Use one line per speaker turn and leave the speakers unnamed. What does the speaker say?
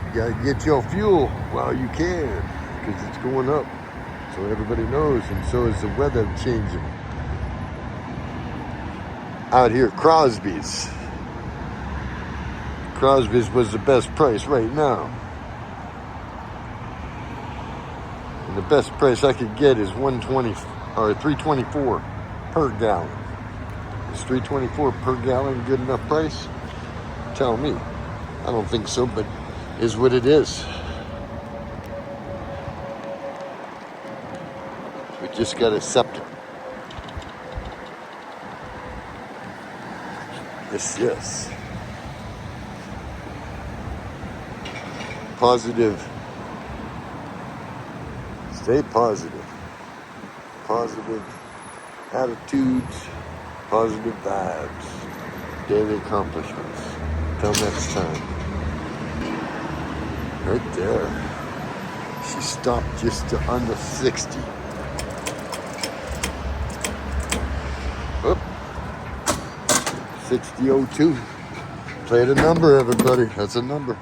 You gotta get your fuel while you can, because it's going up. So everybody knows, and so is the weather changing. Out here, Crosby's. Crosby's was the best price right now. And the best price I could get is 120 or 324 per gallon. Is 324 per gallon good enough price? Tell me. I don't think so, but is what it is. We just got to accept it. Yes. Positive. Stay positive. Positive attitudes, positive vibes, daily accomplishments. Till next time. Right there. She stopped just to under 60. Oop. 60.02. Play the number, everybody. That's a number.